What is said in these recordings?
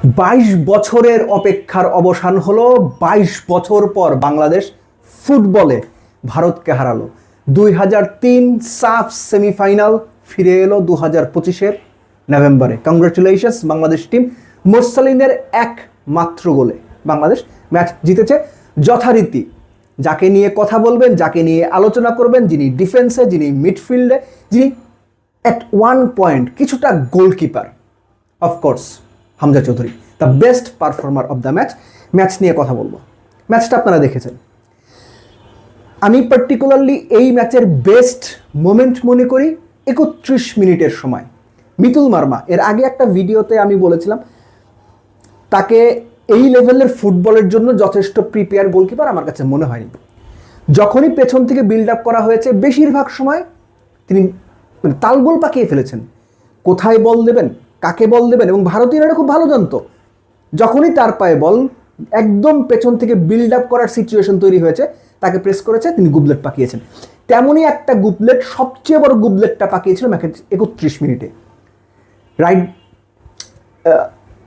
22 বছরের অপেক্ষার অবসান হলো। 22 বছর পর বাংলাদেশ ফুটবলে ভারতকে হারালো। 2003 সাফ সেমিফাইনাল ফিরে এলো 2025-এর নভেম্বরে। Congratulations Bangladesh team. মোরসালিনের একমাত্র গোলে বাংলাদেশ ম্যাচ জিতেছে। যথারীতি যাকে নিয়ে কথা বলবেন, যাকে নিয়ে আলোচনা করবেন, যিনি ডিফেন্সে, যিনি মিডফিল্ডে, যিনি অ্যাট ওয়ান পয়েন্ট কিছুটা goalkeeper, of course Hamza Chowdhury, the best performer of the match নিয়ে কথা বলবো। ম্যাচটা আপনারা দেখেছেন। আমি পার্টিকুলারলি এই ম্যাচের বেস্ট মোমেন্ট মনে করি 31 মিনিটের সময় মিতুল মার্মা। এর আগে একটা ভিডিওতে আমি বলেছিলাম তাকে এই লেভেলের ফুটবলের জন্য যথেষ্ট প্রিপেয়ার গোলকিপার আমার কাছে মনে হয়নি। যখনই পেছন থেকে বিল্ড আপ করা হয়েছে বেশিরভাগ সময় তিনি তালগোল পাকিয়ে ফেলেছেন। কোথায় বল দেবেন, কাকে বল দেবেন, এবং ভারতীয়রা খুব ভালো জানতো যখনই তার পায়ে বল একদম পেছন থেকে বিল্ড আপ করার সিচুয়েশন তৈরি হয়েছে তাকে প্রেস করেছে, তিনি গুবলেট পাকিয়েছেন। তেমনই একটা গুবলেট, সবচেয়ে বড় গুবলেটটা পাকিয়েছিল ম্যাচের 31 মিনিটে। রাইট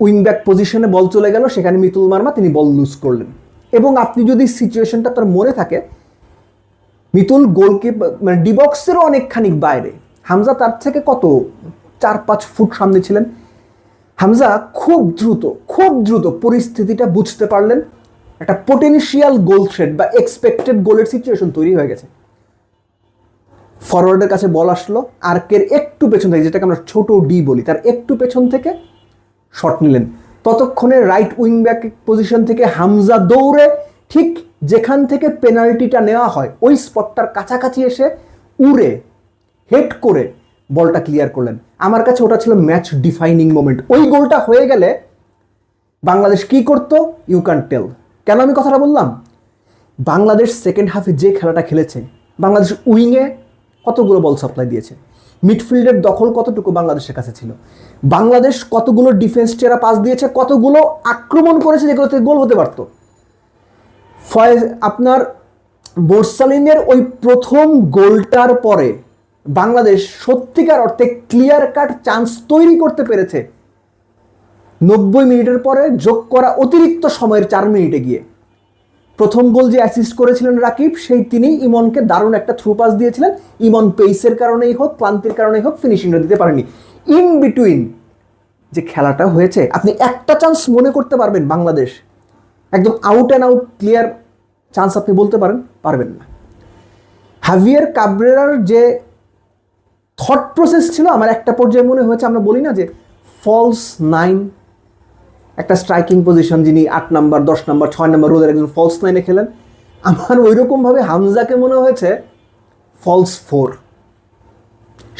উইংব্যাক পজিশনে বল চলে গেল, সেখানে মিতুল মার্মা তিনি বল লুজ করলেন। এবং আপনি যদি সিচুয়েশনটা তার মনে থাকে, মিতুল গোলকিপার মানে ডিবক্সেরও অনেকখানি বাইরে, হামজা তার থেকে কত 4-5 ফুট সামনে ছিলেন। হামজা খুব দ্রুত পরিস্থিতিটা বুঝতে পারলেন। একটা পোটেনশিয়াল গোল থ্রেট বা এক্সপেক্টেড গোলের সিচুয়েশন তৈরি হয়ে গেছে। ফরওয়ার্ডের কাছে বল আসলো, আর্কের একটু পেছন থেকে, যেটাকে আমরা ছোট ডি বলি, তার একটু পেছন থেকে শট নিলেন। ততক্ষণে রাইট উইং ব্যাক পজিশন থেকে হামজা দৌড়ে ঠিক যেখান থেকে পেনাল্টিটা নেওয়া হয় ওই স্পটটার কাছাকাছি এসে উড়ে হেড করে বলটা ক্লিয়ার করলেন। আমার কাছে ওটা ছিল ম্যাচ ডিফাইনিং মোমেন্ট। ওই গোলটা হয়ে গেলে বাংলাদেশ কি করতো ইউ ক্যান টেল। কেন আমি কথাটা বললাম? বাংলাদেশ সেকেন্ড হাফে যে খেলাটা খেলেছে, বাংলাদেশ উইংয়ে কতগুলো বল সাপ্লাই দিয়েছে, মিডফিল্ডের দখল কতটুকু বাংলাদেশের কাছে ছিল, বাংলাদেশ কতগুলো ডিফেন্স চেরা পাস দিয়েছে, কতগুলো আক্রমণ করেছে যেগুলোতে গোল হতে পারত। আপনার মোরসালিনের ওই প্রথম গোলটার পরে বাংলাদেশ সত্যিকার অর্থে ক্লিয়ার কাট চান্স তৈরি করতে পেরেছে 90 মিনিটের পরে যোগ করা অতিরিক্ত সময়ের 4 মিনিটে গিয়ে। প্রথম গোল যে অ্যাসিস্ট করেছিলেন রাকিব, তিনি ইমনকে দারুণ একটা থ্রু পাস দিয়েছিলেন। ইমন পেসের কারণেই হোক, ক্লান্তির কারণেই হোক, ফিনিশিংটা দিতে পারেনি। ইন বিটুইন যে খেলাটা হয়েছে, আপনি একটা চান্স মনে করতে পারবেন বাংলাদেশ একদম out and out clear chance আপনি বলতে পারবেন না। হাভিয়ার কাবরেরার যে থট প্রসেস ছিল, আমার একটা পর্যায়ে মনে হয়েছে, আমরা বলি না যে ফলস 9, একটা স্ট্রাইকিং পজিশন, যিনি 8 নাম্বার, 10 নাম্বার, 6 নাম্বার রোলের একজন ফলস 9-এ খেলেন, আমার ওই রকমভাবে হামজাকে মনে হয়েছে ফলস 4,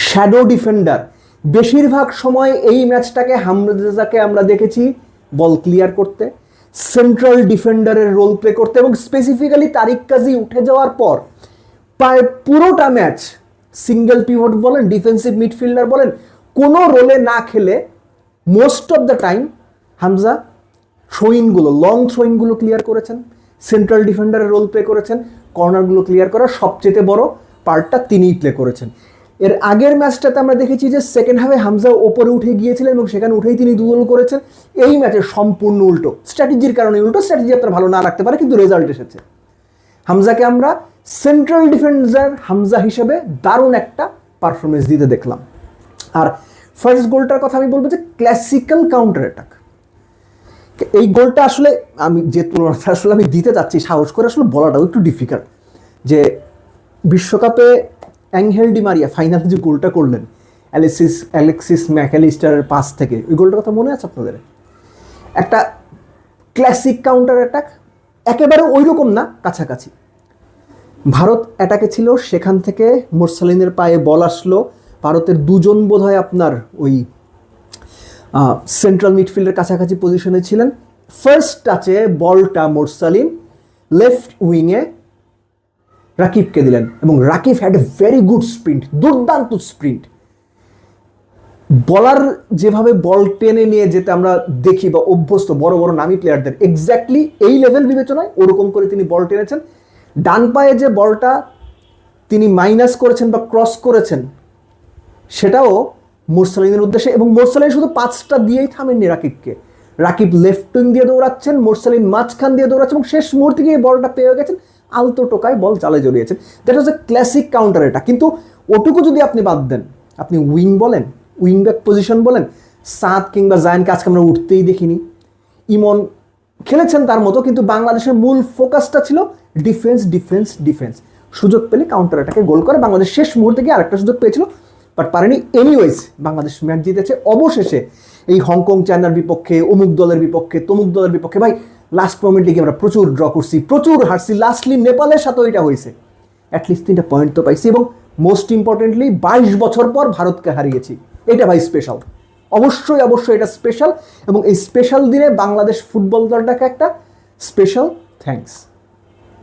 শ্যাডো ডিফেন্ডার। বেশিরভাগ সময় এই ম্যাচটাকে হামজাকে আমরা দেখেছি বল ক্লিয়ার করতে, সেন্ট্রাল ডিফেন্ডারের রোল প্লে করতে, এবং স্পেসিফিক্যালি তারিক কাজী উঠে যাওয়ার পর প্রায় পুরোটা ম্যাচ সিঙ্গেল পিভট বলেন, ডিফেন্সিভ মিডফিল্ডার বলেন, কোনো রোলে না খেলে most of the time Hamza থ্রোইনগুলো, লং থ্রোইনগুলো ক্লিয়ার করেছেন, সেন্ট্রাল ডিফেন্ডারের রোল প্লে করেছেন, কর্নারগুলো ক্লিয়ার করার সবচেয়ে বড় পার্টটা তিনিই প্লে করেছেন। এর আগের ম্যাচটাতে আমরা দেখেছি যে সেকেন্ড হাফে হামজা ওপরে উঠে গিয়েছিলেন এবং সেখানে উঠেই তিনি 2 গোল করেছেন। এই ম্যাচের সম্পূর্ণ উল্টো, স্ট্র্যাটেজির কারণে উল্টো। স্ট্র্যাটেজি আপনার ভালো না রাখতে পারে, কিন্তু রেজাল্ট এসেছে। হামজাকে আমরা সেন্ট্রাল ডিফেন্ডার হামজা হিসেবে দারুণ একটা পারফরমেন্স দিতে দেখলাম। আর ফার্স্ট গোলটার কথা আমি বলবো যে ক্লাসিক্যাল কাউন্টার অ্যাটাক। এই গোলটা আসলে আমি যে তুলনাটা আসলে আমি দিতে চাচ্ছি, সাহস করে আসলে বলাটাও একটু ডিফিকাল্ট, যে বিশ্বকাপে অ্যাঙ্গেল ডি মারিয়া ফাইনালে যে গোলটা করলেন অ্যালেক্সিস ম্যাকঅ্যালিস্টারের পাস থেকে, ওই গোলটার কথা মনে আছে আপনাদের? একটা ক্লাসিক কাউন্টার অ্যাটাক, একেবারে ওই রকম না, কাছাকাছি। ভারত অ্যাটাকে ছিল, সেখান থেকে মোরসালিনের পায়ে বল আসলো, ভারতের 2 জন বোধহয় আপনার ওই সেন্ট্রাল মিডফিল্ডের কাছাকাছি পজিশনে ছিলেন। ফার্স্ট টাচে বলটা মোরসালিন লেফট উইংয়ে রাকিবকে দিলেন, এবং Rakib had a very good sprint, দুর্দান্ত স্প্রিন্ট। বলার যেভাবে বল টেনে নিয়ে যেতে আমরা দেখি বা অভ্যস্ত বড় বড় নামী প্লেয়ারদের, এক্স্যাক্টলি এই লেভেল বিবেচনায় ওরকম করে তিনি বল টেনেছেন। ডান পায়ে যে বলটা তিনি মাইনাস করেছেন বা ক্রস করেছেন, সেটাও মোরসালিনের উদ্দেশ্যে, এবং মোরসালিন শুধু 5টা দিয়েই থামেননি রাকিবকে, রাকিব লেফট উইং দিয়ে দৌড়াচ্ছেন, মোরসালিন মাঝখান দিয়ে দৌড়াচ্ছেন এবং শেষ মুহূর্তে গিয়ে বলটা পেয়ে গেছেন, আলতো টোকায় বল জালে জড়িয়েছেন। That was A classic counter এটা। কিন্তু ওটুকু যদি আপনি বাদ দেন, আপনি উইং বলেন, উইং ব্যাক পজিশন বলেন, সাদ কিংবা জায়ানকে আজকে আমরা উঠতেই দেখিনি। ইমন খেলেছেন তার মতো, কিন্তু বাংলাদেশের মূল ফোকাসটা ছিল ডিফেন্স ডিফেন্স ডিফেন্স। সুযোগ পেলে কাউন্টার অ্যাটাকে গোল করে বাংলাদেশ শেষ মুহূর্তে গিয়ে আরেকটা সুযোগ পেয়েছিল, বাট পারেনি। এনিওয়েজ বাংলাদেশ ম্যাচ জিতেছে অবশেষে। এই হংকং চায়নার বিপক্ষে, অমুক দলের বিপক্ষে, তমুক দলের বিপক্ষে, ভাই লাস্ট মোমেন্টে গিয়ে আমরা প্রচুর ড্র করছি, প্রচুর হারছি, লাস্টলি নেপালের সাথেও এটা হয়েছে। অ্যাটলিস্ট 3টা পয়েন্ট তো পাইছি এবং মোস্ট ইম্পর্টেন্টলি 22 বছর পর ভারতকে হারিয়েছি। এটা ভাই স্পেশাল, অবশ্যই অবশ্যই এটা স্পেশাল। এবং এই স্পেশাল দিনে বাংলাদেশ ফুটবল দলটাকে একটা স্পেশাল থ্যাঙ্কস।